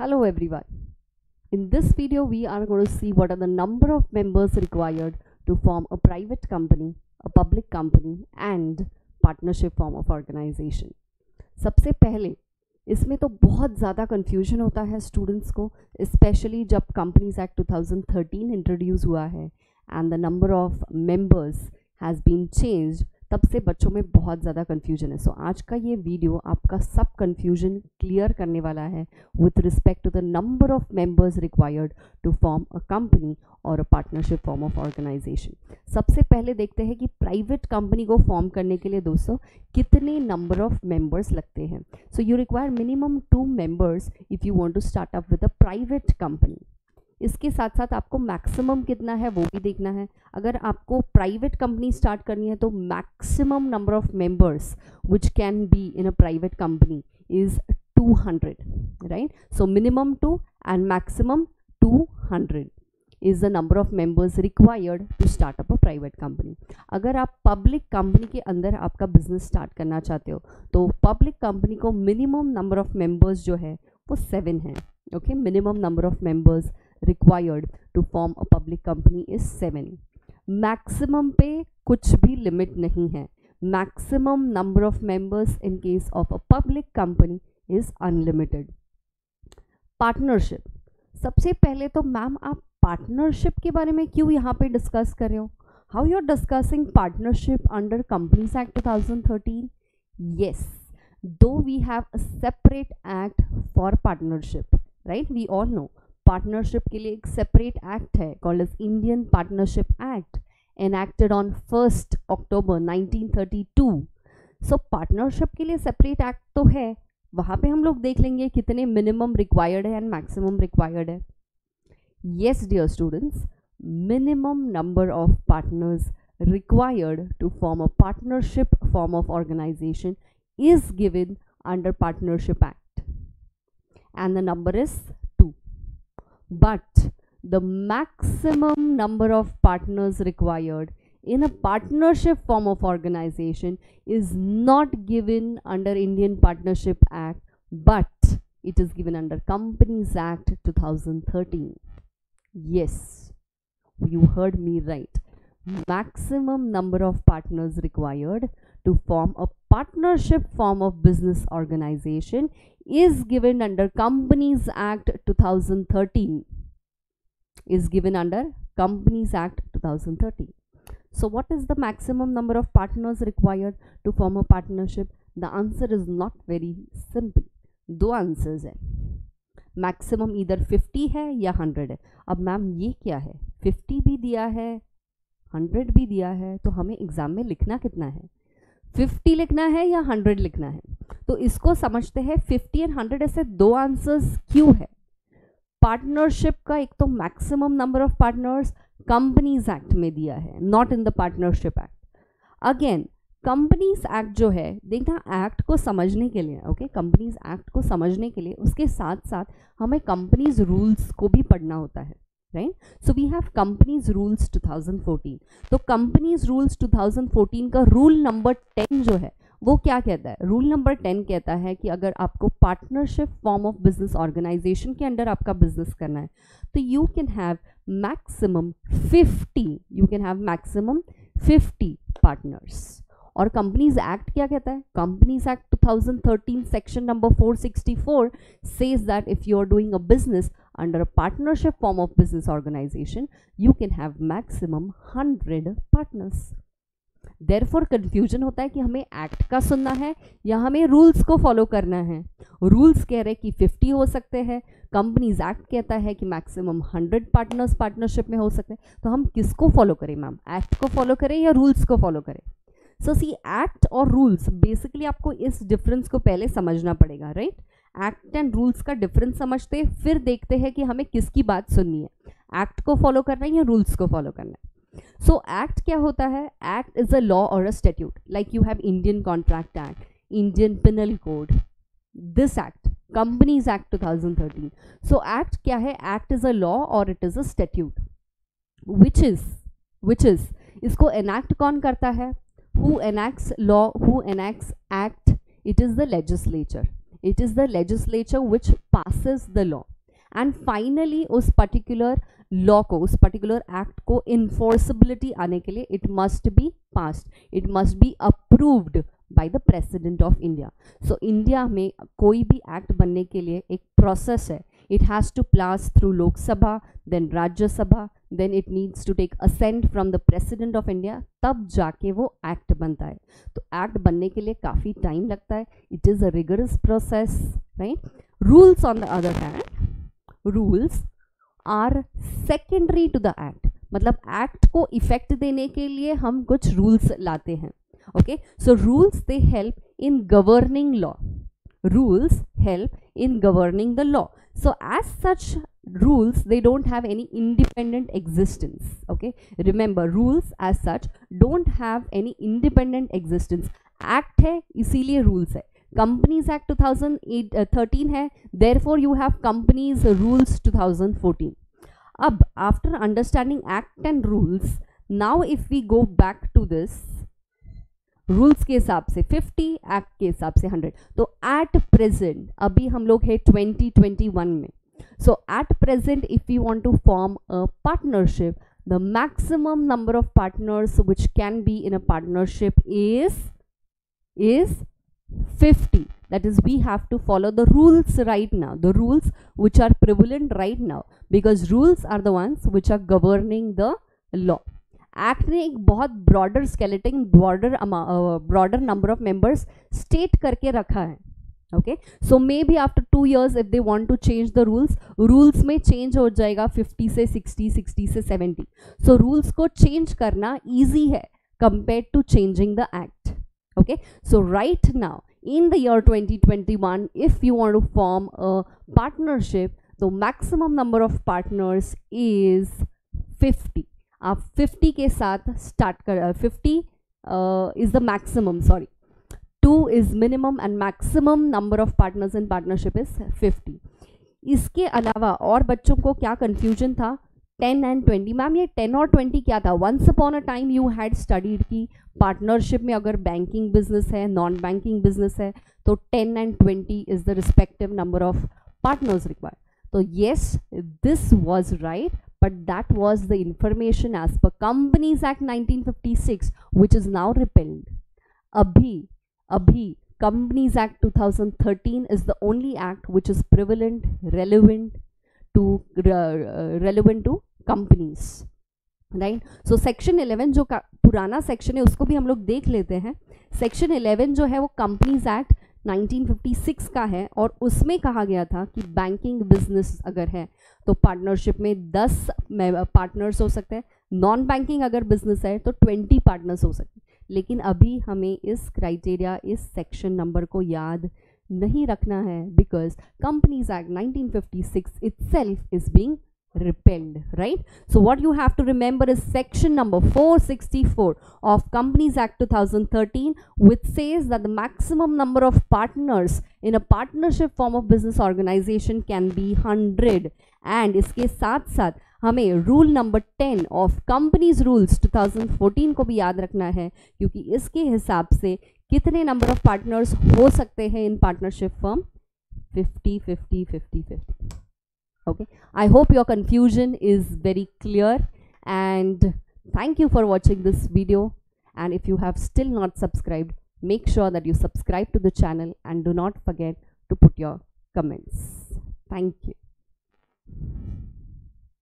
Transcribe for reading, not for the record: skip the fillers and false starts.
Hello everyone. In this video we are going to see what are the number of members required to form a private company, a public company and partnership form of organization. सबसे पहले इसमें तो बहुत ज़्यादा confusion होता है students को, specially जब कंपनीज एक्ट 2013 इंट्रोड्यूस हुआ है and the number of members has been changed, तब से बच्चों में बहुत ज़्यादा कन्फ्यूजन है. सो आज का ये वीडियो आपका सब कन्फ्यूजन क्लियर करने वाला है with respect to the number of members required to form a company और a partnership form of organization. सबसे पहले देखते हैं कि प्राइवेट कंपनी को फॉर्म करने के लिए दोस्तों कितने नंबर ऑफ मेंबर्स लगते हैं. So you require minimum 2 members if you want to start up with a private company. इसके साथ साथ आपको मैक्सिमम कितना है वो भी देखना है. अगर आपको प्राइवेट कंपनी स्टार्ट करनी है तो maximum number of members which can be in a private company is 200, right. So minimum 2 and maximum 200 is the number of members required to start up a private company. अगर आप public company के अंदर आपका business start करना चाहते हो तो public company को मिनिमम नंबर ऑफ मेंबर्स जो है वो 7 है. Okay, minimum number of members required to form a public company is 7. Maximum पे कुछ भी लिमिट नहीं है. Maximum number of members in case of a public company is unlimited. Partnership, सबसे पहले तो मैम आप पार्टनरशिप के बारे में क्यों यहाँ पे डिस्कस कर रहे हो? How you are discussing partnership under companies act 2013? Yes, do we have a separate act for partnership, right. We all know partnership के लिए एक सेपरेट एक्ट है called as Indian partnership act, enacted on 1 October 1932. So partnership के लिए separate act तो है, वहाँ पे हम लोग देख लेंगे कितने मिनिमम रिक्वायर्ड है एंड मैक्सिमम रिक्वायर्ड है. Yes, dear students, minimum number of partners required to form a partnership form of organization is given under Partnership Act, and the number is 2. But the maximum number of partners required in a partnership form of organization is not given under Indian Partnership Act, but it is given under Companies Act 2013. Yes, you heard me right. Maximum number of partners required to form a partnership form of business organization is given under Companies Act 2013. Is given under Companies Act 2013. So what is the maximum number of partners required to form a partnership? The answer is not very simple. दो answers हैं. Maximum इधर 50 है या 100 है. अब ma'am ये क्या है, 50 भी दिया है 100 भी दिया है, तो हमें एग्जाम में लिखना कितना है? 50 लिखना है या 100 लिखना है? तो इसको समझते हैं. 50 एंड 100 ऐसे दो आंसर्स क्यों है? पार्टनरशिप का एक तो maximum number of partners companies act में दिया है, not in the partnership act. Again companies act जो है, देखना एक्ट को समझने के लिए, ओके, कंपनीज एक्ट को समझने के लिए उसके साथ साथ हमें कंपनीज रूल्स को भी पढ़ना होता है, right. So we have companies rules 2014. तो कंपनीज रूल्स 2014 का रूल नंबर 10 जो है वो क्या कहता है? रूल नंबर 10 कहता है कि अगर आपको partnership form of business organisation के अंडर आपका बिजनेस करना है तो you can have maximum 50 partners. और कंपनीज एक्ट क्या कहता है? Companies act 2013 section number 464 says that if you are doing a business under a partnership form of business organization, you can have maximum 100 partners. Therefore confusion होता है कि हमें act का सुनना है या हमें रूल्स को फॉलो करना है. रूल्स कह रहे कि 50 हो सकते हैं, कंपनीज एक्ट कहता है कि मैक्सिमम 100 पार्टनर्स पार्टनरशिप में हो सकते हैं. तो हम किसको फॉलो करें मैम? एक्ट को फॉलो करें या रूल्स को फॉलो करें? सो सी, एक्ट और रूल्स, बेसिकली आपको इस डिफरेंस को पहले समझना पड़ेगा, राइट. एक्ट एंड रूल्स का डिफरेंस समझते फिर देखते हैं कि हमें किसकी बात सुननी है, एक्ट को फॉलो करना है या रूल्स को फॉलो करना है. सो एक्ट क्या होता है? एक्ट इज अ लॉ और a statute. Like you have Indian contract act, Indian penal code, this act, companies act 2013. So act क्या है? एक्ट इज अ लॉ और it is a statute which is इसको enact कौन करता है? Who enacts law, who enacts act? It is the legislature. It is the legislature which passes the law. And finally उस particular law को, उस particular act को enforceability आने के लिए it must be passed, it must be approved by the president of India. So India में कोई भी एक्ट बनने के लिए एक प्रोसेस है. It has to pass through Lok Sabha, then Rajya Sabha, then it needs to take assent from the president of India, तब जाके वो एक्ट बनता है. तो एक्ट बनने के लिए काफ़ी टाइम लगता है. It is a rigorous process, right. Rules on the other hand, rules are secondary to the act. मतलब एक्ट को इफेक्ट देने के लिए हम कुछ रूल्स लाते हैं. Okay, so rules, they help in governing law. Rules help in governing the law. So as such, rules, they don't have any independent existence. Okay, remember, rules as such don't have any independent existence. Act है इसीलिए rules है. Companies Act 2013 है, therefore you have Companies Rules 2014. अब after understanding act and rules, now if we go back to this, rules के हिसाब से 50, act के हिसाब से 100. तो एट प्रेजेंट अभी हम लोग है 2021 में. So at present if you want to form a partnership, the maximum number of partners which can be in a partnership is 50. That is, we have to follow the rules right now, the rules which are prevalent right now, because rules are the ones which are governing the law. Act ने एक बहुत broader skeleton, broader number of members state करके रखा है. Okay, so may be after 2 years if they want to change the rules में change हो जाएगा 50 से 60, 60 से 70. सो रूल्स को चेंज करना ईजी है compare to changing the act. Okay, so right now in the year 2021, if you want to form a partnership, the maximum number of partners is 50. आप 50 के साथ स्टार्ट कर, 50 is the maximum, sorry, 2 is minimum and maximum number of partners in partnership is 50. इसके अलावा और बच्चों को क्या कंफ्यूजन था, 10 and 20. मैम ये 10 और 20 क्या था? Once upon a time you had studied कि पार्टनरशिप में अगर बैंकिंग बिजनेस है, नॉन बैंकिंग बिजनेस है, तो 10 and 20 is the respective number of partners required. तो yes, this was right, but that was the information as per Companies Act 1956, which is now repealed. Abhi Companies Act 2013 is the only act which is prevalent, relevant to companies, right? So section 11 जो पुराना section है उसको भी हम लोग देख लेते हैं. सेक्शन 11 जो है वो Companies Act 1956 का है, और उसमें कहा गया था कि बैंकिंग बिजनेस अगर है तो पार्टनरशिप में 10 पार्टनर्स हो सकते हैं, नॉन बैंकिंग अगर बिजनेस है तो 20 पार्टनर्स हो सकते हैं. लेकिन अभी हमें इस क्राइटेरिया, इस सेक्शन नंबर को याद नहीं रखना है, because companies act 1956 itself is being repealed, right? So what you have to remember is section number 464 of Companies Act 2013, which says that the maximum number of partners in a partnership form of business organization can be 100. and इसके साथ साथ हमें rule number 10 of companies rules 2014 को भी याद रखना है, क्योंकि इसके हिसाब से कितने नंबर ऑफ पार्टनर्स हो सकते हैं in partnership firm? 50, 50, 50, 50. Okay, I hope your confusion is very clear, and thank you for watching this video. And if you have still not subscribed, make sure that you subscribe to the channel and do not forget to put your comments. Thank you.